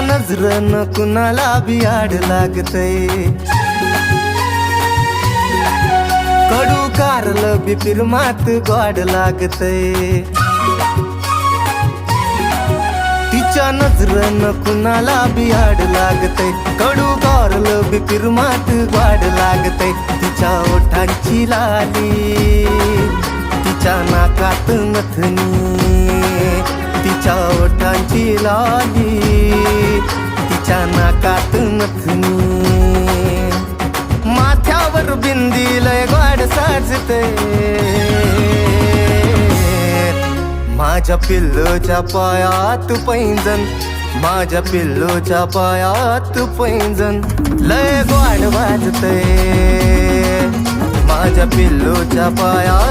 नजरन कुणाला बी आड लागतय, कडू कारलं बी फिरमात गोड लागतय, तिच्या नजरन कुणाला बी आड लागतय, कडू कारलं बी फिरमात गोड लागतय, तिच्या ओठांची लाली, तिच्या नाकात नथनी, तिच्या ओठांची लाली, तिच्या नाकात नथनी, माथ्यावर बिंदी लय गोड साजते, माझ्या पिल्लूच्या पायात पैंजण, माझ्या पिल्लूच्या पायात पैंजण लय गोड वाजते, माझ्या पिल्लूच्या पायात